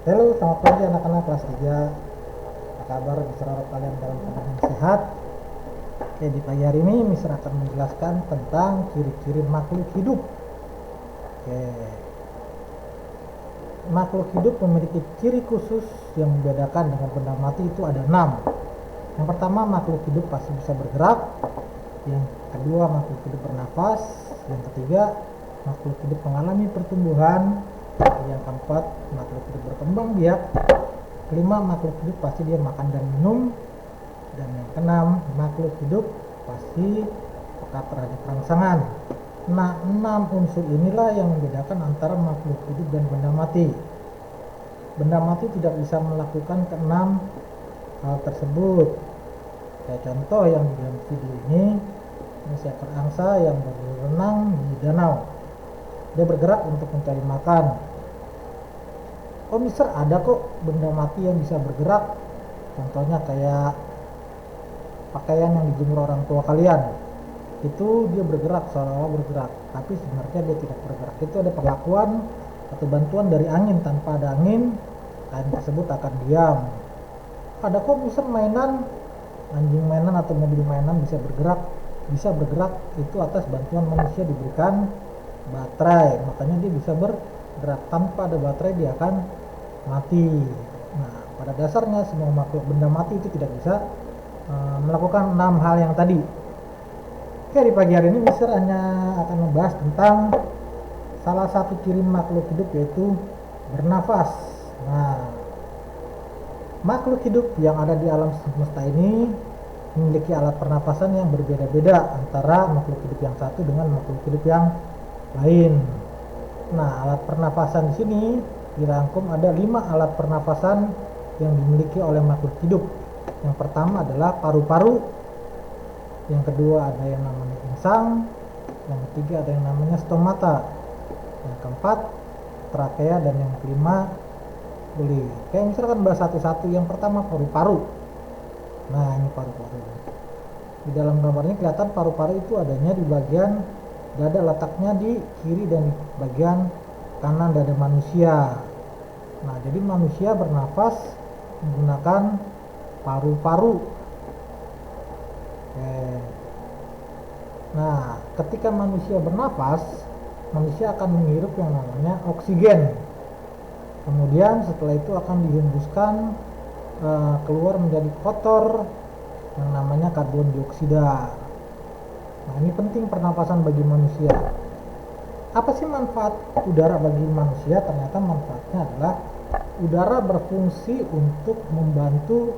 Halo, selamat pagi anak-anak kelas 3. Apa kabar? Bisa harap kalian dalam keadaan sehat. Oke, di pagi hari ini Mister akan menjelaskan tentang ciri-ciri makhluk hidup. Oke, makhluk hidup memiliki ciri khusus yang membedakan dengan benda mati itu ada 6. Yang pertama, makhluk hidup pasti bisa bergerak. Yang kedua, makhluk hidup bernafas. Yang ketiga, makhluk hidup mengalami pertumbuhan. Yang keempat, makhluk hidup berkembang biak. Kelima, makhluk hidup pasti dia makan dan minum. Dan yang keenam, makhluk hidup pasti peka terhadap rangsangan. Nah, 6 unsur inilah yang membedakan antara makhluk hidup dan benda mati. Benda mati tidak bisa melakukan keenam hal tersebut. Kayak contoh yang di dalam video ini seekor angsa yang berenang di danau. Dia bergerak untuk mencari makan. Oh Mister, ada kok benda mati yang bisa bergerak. Contohnya kayak pakaian yang dijemur orang tua kalian. Itu dia bergerak, seolah-olah bergerak, tapi sebenarnya dia tidak bergerak. Itu ada perlakuan atau bantuan dari angin. Tanpa ada angin, kain tersebut akan diam. Ada kok Mister mainan, anjing mainan atau mobil mainan bisa bergerak. Bisa bergerak itu atas bantuan manusia diberikan baterai, makanya dia bisa bergerak. Tanpa ada baterai dia akan mati. Nah, pada dasarnya semua makhluk benda mati itu tidak bisa melakukan 6 hal yang tadi. Oke, di pagi hari ini Mister hanya akan membahas tentang salah satu ciri makhluk hidup, yaitu bernafas. Nah, makhluk hidup yang ada di alam semesta ini memiliki alat pernafasan yang berbeda-beda antara makhluk hidup yang satu dengan makhluk hidup yang lain. Nah, alat pernafasan di sini dirangkum ada 5 alat pernafasan yang dimiliki oleh makhluk hidup. Yang pertama adalah paru-paru. Yang kedua ada yang namanya insang. Yang ketiga ada yang namanya stomata. Yang keempat trakea, dan yang kelima buli. Oke, misalkan bahas satu-satu. Yang pertama paru-paru. Nah, ini paru-paru. Di dalam gambar ini kelihatan paru-paru itu adanya di bagian dada, letaknya di kiri dan di bagian kanan dada manusia. Nah, jadi manusia bernafas menggunakan paru-paru. Oke. Nah, ketika manusia bernafas, manusia akan menghirup yang namanya oksigen. Kemudian setelah itu akan dihembuskan keluar menjadi kotor yang namanya karbon dioksida. Nah, ini penting pernapasan bagi manusia. Apa sih manfaat udara bagi manusia? Ternyata manfaatnya adalah udara berfungsi untuk membantu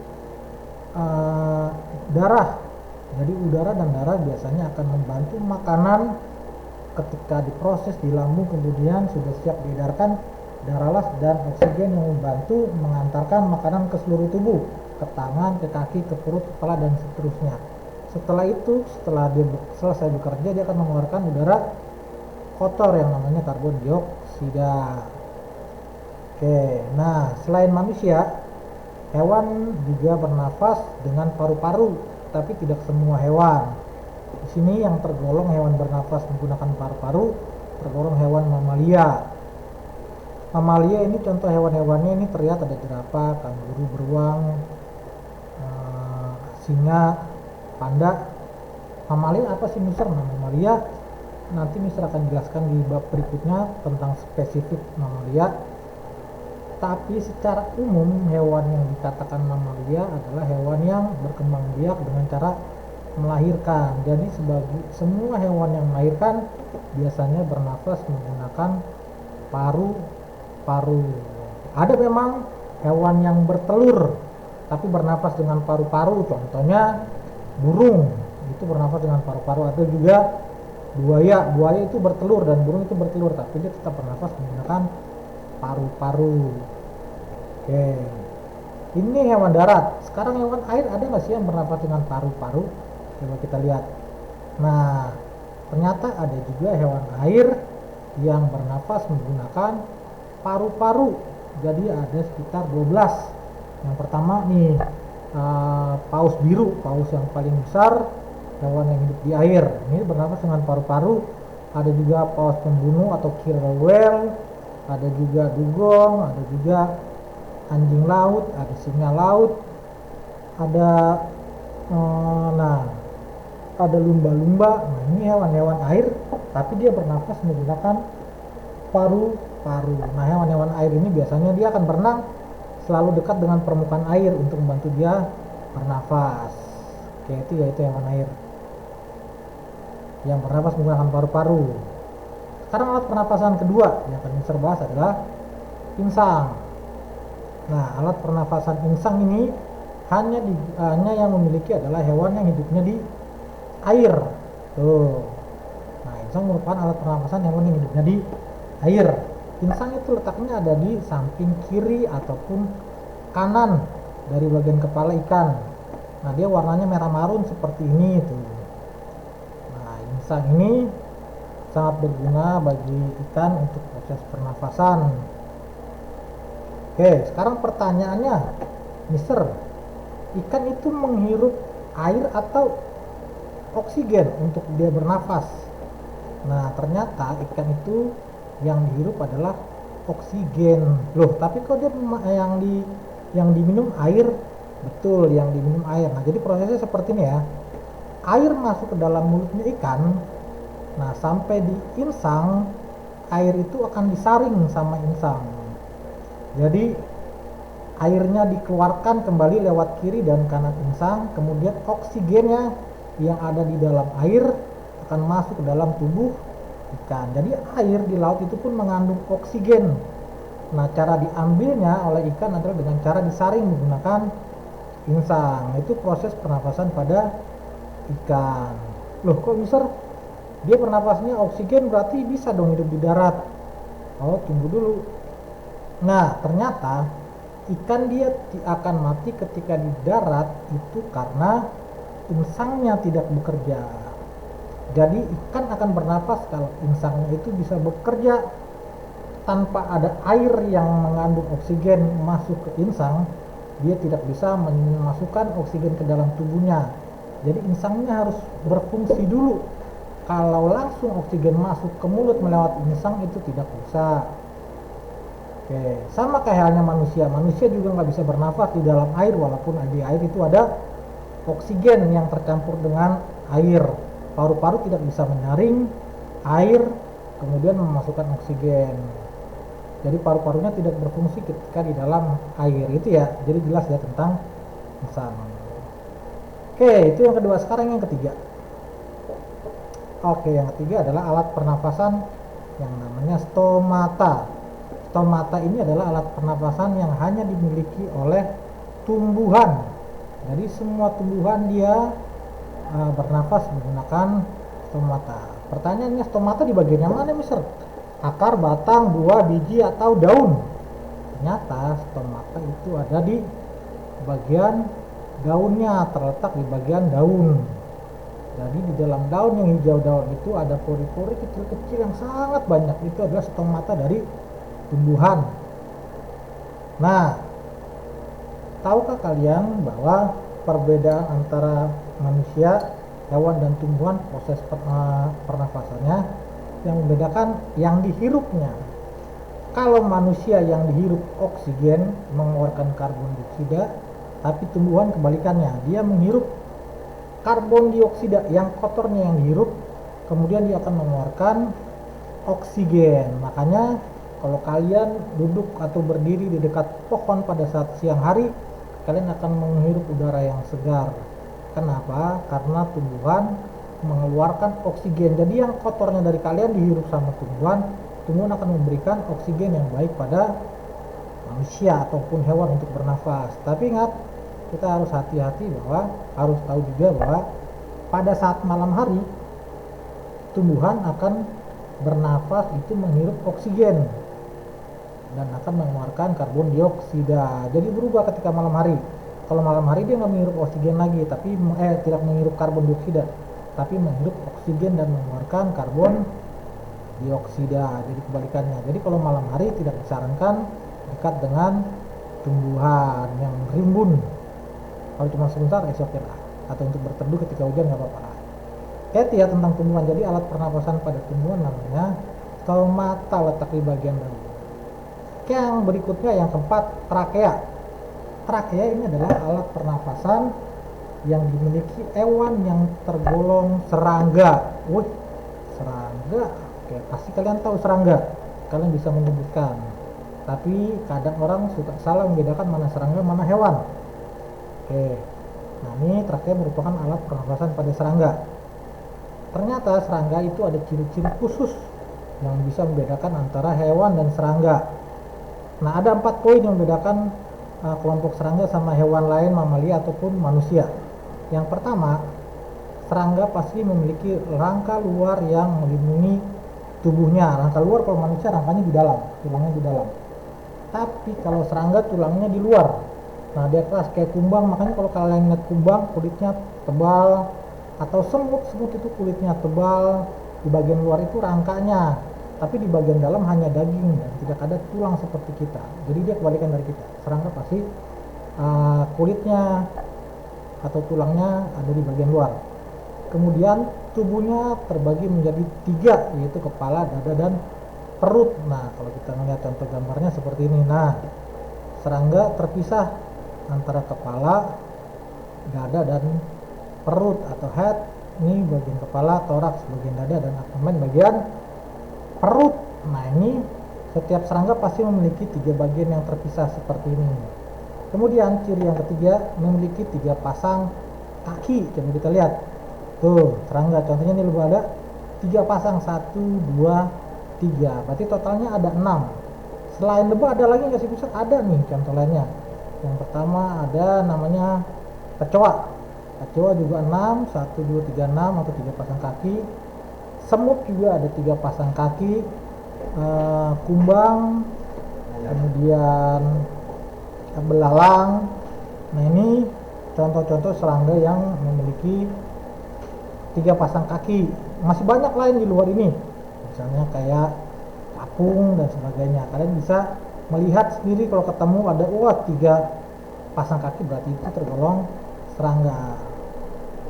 darah. Jadi udara dan darah biasanya akan membantu makanan ketika diproses di lambung, kemudian sudah siap diedarkan darahlah dan oksigen yang membantu mengantarkan makanan ke seluruh tubuh, ke tangan, ke kaki, ke perut, kepala, dan seterusnya. Setelah itu, setelah dia selesai bekerja, dia akan mengeluarkan udara kotor yang namanya karbon dioksida. Oke, nah selain manusia, hewan juga bernafas dengan paru-paru, tapi tidak semua hewan. Di sini yang tergolong hewan bernafas menggunakan paru-paru tergolong hewan mamalia. Mamalia ini contoh hewan-hewannya ini terlihat ada jerapah, kanguru, beruang, singa, panda. Mamalia apa sih Mister? Nah, mamalia nanti Mister akan jelaskan di bab berikutnya tentang spesifik mamalia. Tapi secara umum hewan yang dikatakan mamalia adalah hewan yang berkembang biak dengan cara melahirkan. Jadi semua hewan yang melahirkan biasanya bernafas menggunakan paru-paru. Ada memang hewan yang bertelur tapi bernafas dengan paru-paru, contohnya burung itu bernafas dengan paru-paru. Atau juga buaya itu bertelur dan burung itu bertelur tapi dia tetap bernafas menggunakan paru-paru. Oke, ini hewan darat. Sekarang hewan air ada nggak sih yang bernafas dengan paru-paru? Coba kita lihat. Nah, ternyata ada juga hewan air yang bernafas menggunakan paru-paru. Jadi ada sekitar 12. Yang pertama nih, paus biru, paus yang paling besar, hewan yang hidup di air. Ini bernafas dengan paru-paru. Ada juga paus pembunuh atau killer whale, ada juga dugong, ada juga anjing laut, ada singa laut, ada nah ada lumba-lumba. Nah, ini hewan-hewan air tapi dia bernafas menggunakan paru-paru. Nah, hewan-hewan air ini biasanya dia akan berenang selalu dekat dengan permukaan air untuk membantu dia bernafas. Oke, itu yaitu hewan air yang bernafas menggunakan paru-paru. Sekarang alat pernapasan kedua yang akan kita bahas adalah insang. Nah, alat pernapasan insang ini hanya yang memiliki adalah hewan yang hidupnya di air. Tuh. Nah, insang merupakan alat pernapasan hewan yang hidupnya di air. Insang itu letaknya ada di samping kiri ataupun kanan dari bagian kepala ikan. Nah, dia warnanya merah marun seperti ini tuh. Nah, insang ini sangat berguna bagi ikan untuk proses pernafasan. Oke, sekarang pertanyaannya, Mister, ikan itu menghirup air atau oksigen untuk dia bernafas? Nah, ternyata ikan itu yang dihirup adalah oksigen. Loh, tapi kok dia yang diminum air? Betul, yang diminum air. Nah, jadi prosesnya seperti ini ya. Air masuk ke dalam mulutnya ikan. Nah, sampai di insang, air itu akan disaring sama insang. Jadi airnya dikeluarkan kembali lewat kiri dan kanan insang, kemudian oksigennya yang ada di dalam air akan masuk ke dalam tubuh ikan. Jadi air di laut itu pun mengandung oksigen. Nah, cara diambilnya oleh ikan adalah dengan cara disaring menggunakan insang. Itu proses pernapasan pada ikan. Loh, kok bisa dia bernapasnya oksigen, berarti bisa dong hidup di darat? Oh, tunggu dulu. Nah, ternyata ikan dia akan mati ketika di darat itu karena insangnya tidak bekerja. Jadi ikan akan bernapas kalau insangnya itu bisa bekerja. Tanpa ada air yang mengandung oksigen masuk ke insang, dia tidak bisa memasukkan oksigen ke dalam tubuhnya. Jadi insangnya harus berfungsi dulu. Kalau langsung oksigen masuk ke mulut melewati insang itu tidak bisa. Oke, sama kayak halnya manusia. Manusia juga nggak bisa bernafas di dalam air walaupun di air itu ada oksigen yang tercampur dengan air. Paru-paru tidak bisa menyaring air kemudian memasukkan oksigen. Jadi paru-parunya tidak berfungsi ketika di dalam air itu ya. Jadi jelas ya tentang insang. Oke, itu yang kedua. Sekarang yang ketiga. Oke, yang ketiga adalah alat pernapasan yang namanya stomata. Stomata ini adalah alat pernapasan yang hanya dimiliki oleh tumbuhan. Jadi semua tumbuhan dia bernafas menggunakan stomata. Pertanyaannya, stomata di bagian yang mana, Mister? Akar, batang, buah, biji, atau daun? Ternyata stomata itu ada di bagian daunnya, terletak di bagian daun. Jadi di dalam daun yang hijau daun itu ada pori-pori kecil-kecil yang sangat banyak. Itu adalah stomata dari tumbuhan. Nah, tahukah kalian bahwa perbedaan antara manusia, hewan, dan tumbuhan proses pernafasannya yang membedakan yang dihirupnya? Kalau manusia yang dihirup oksigen mengeluarkan karbon dioksida, tapi tumbuhan kebalikannya, dia menghirup karbon dioksida yang kotornya yang dihirup, kemudian dia akan mengeluarkan oksigen. Makanya kalau kalian duduk atau berdiri di dekat pohon pada saat siang hari, kalian akan menghirup udara yang segar. Kenapa? Karena tumbuhan mengeluarkan oksigen. Jadi yang kotornya dari kalian dihirup sama tumbuhan, tumbuhan akan memberikan oksigen yang baik pada manusia ataupun hewan untuk bernafas. Tapi ingat, kita harus hati-hati bahwa harus tahu juga bahwa pada saat malam hari tumbuhan akan bernafas itu menghirup oksigen dan akan mengeluarkan karbon dioksida. Jadi berubah ketika malam hari. Kalau malam hari dia nggak menghirup oksigen lagi, tapi tidak menghirup karbon dioksida, tapi menghirup oksigen dan mengeluarkan karbon dioksida. Jadi kebalikannya. Jadi kalau malam hari tidak disarankan dekat dengan tumbuhan yang rimbun. Kalau cuma sebentar oke lah, atau untuk berteduh ketika hujan nggak apa-apa lah. Ya tentang tumbuhan. Jadi alat pernapasan pada tumbuhan namanya stomata, letak di bagian daun. Yang berikutnya yang keempat, trakea. Trakea ini adalah alat pernafasan yang dimiliki hewan yang tergolong serangga. Wih, serangga. Oke, pasti kalian tahu serangga. Kalian bisa menyebutkan. Tapi kadang orang suka salah membedakan mana serangga, mana hewan. Oke. Nah, ini trakea merupakan alat pernafasan pada serangga. Ternyata serangga itu ada ciri-ciri khusus yang bisa membedakan antara hewan dan serangga. Nah, ada 4 poin yang membedakan kelompok serangga sama hewan lain, mamalia ataupun manusia. Yang pertama, serangga pasti memiliki rangka luar yang melindungi tubuhnya. Rangka luar kalau manusia rangkanya di dalam, tulangnya di dalam. Tapi kalau serangga tulangnya di luar. Nah, dia keras kayak kumbang, makanya kalau kalian lihat kumbang kulitnya tebal, atau semut itu kulitnya tebal, di bagian luar itu rangkanya, tapi di bagian dalam hanya daging dan tidak ada tulang seperti kita. Jadi dia kebalikan dari kita. Serangga pasti kulitnya atau tulangnya ada di bagian luar. Kemudian tubuhnya terbagi menjadi 3, yaitu kepala, dada, dan perut. Nah, kalau kita melihat contoh gambarnya seperti ini. Nah, serangga terpisah antara kepala, dada, dan perut atau head. Ini bagian kepala, toraks bagian dada, dan abdomen bagian perut. Nah, ini setiap serangga pasti memiliki 3 bagian yang terpisah seperti ini. Kemudian ciri yang ketiga, memiliki 3 pasang kaki. Coba kita lihat tuh, serangga contohnya ini lebih ada 3 pasang, 1, 2, 3, berarti totalnya ada 6. Selain lebah ada lagi nggak sih pusat? Ada nih contoh lainnya. Yang pertama ada namanya kecoa. Kecoa juga 6, 1, 2, 3, 6 atau 3 pasang kaki. Semut juga ada 3 pasang kaki. Kumbang, kemudian belalang. Nah, ini contoh-contoh serangga yang memiliki 3 pasang kaki. Masih banyak lain di luar ini, misalnya kayak capung dan sebagainya. Kalian bisa melihat sendiri kalau ketemu ada 3 pasang kaki, berarti itu tergolong serangga.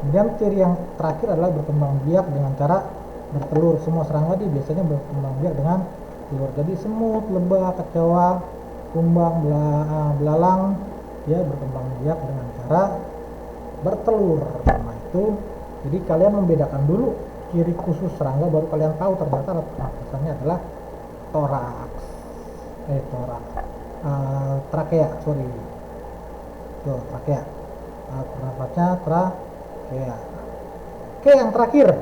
Kemudian ciri yang terakhir adalah berkembang biak dengan cara bertelur. Semua serangga dia biasanya berkembang biak dengan telur. Jadi semut, lebah, kecoa, kumbang, belalang dia berkembang biak dengan cara bertelur. Nah, itu jadi kalian membedakan dulu ciri khusus serangga, baru kalian tahu ternyata alat pernafasannya adalah trakea. Tuh, trakea. Alat pernafasnya trakea. Oke, yang terakhir.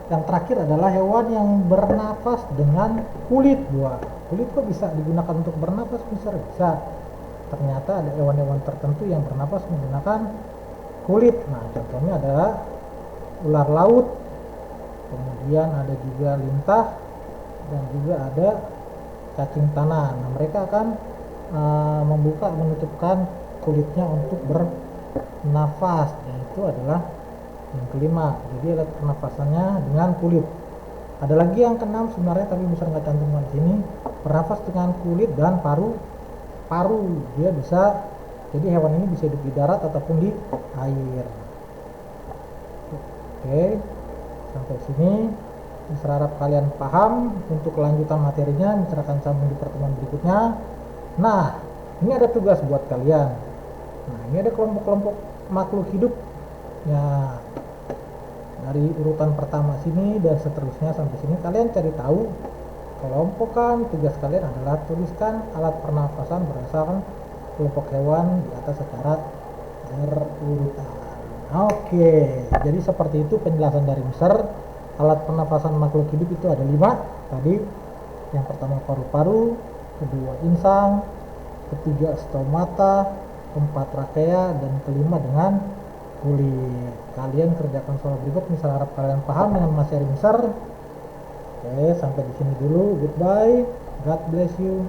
Yang terakhir adalah hewan yang bernafas dengan kulit. Kulit kok bisa digunakan untuk bernafas? Bisa. Ternyata ada hewan-hewan tertentu yang bernafas menggunakan kulit. Nah, contohnya adalah ular laut, kemudian ada juga lintah, dan juga ada cacing tanah. Nah, mereka akan membuka menutupkan kulitnya untuk bernafas. Dan itu adalah yang kelima. Jadi alat pernafasannya dengan kulit. Ada lagi yang keenam sebenarnya, tapi bisa nggak cantumkan di sini. Bernafas dengan kulit dan paru. Dia bisa, jadi hewan ini bisa hidup di darat ataupun di air. Oke, sampai sini. Saya harap kalian paham. Untuk kelanjutan materinya bisa akan sambung di pertemuan berikutnya. Nah, ini ada tugas buat kalian. Nah, ini ada kelompok-kelompok makhluk hidup. Ya, dari urutan pertama sini dan seterusnya sampai sini kalian cari tahu, kelompokkan. Tugas kalian adalah tuliskan alat pernafasan berdasarkan kelompok hewan di atas secara berurutan. Oke, jadi seperti itu penjelasan dari Mister. Alat pernafasan makhluk hidup itu ada 5 tadi. Yang pertama paru-paru, kedua insang, ketiga stomata, keempat trakea, dan kelima dengan kulit. Kalian kerjakan soal berikut. Misal harap kalian paham dengan materi besar. Oke, sampai di sini dulu. Goodbye. God bless you.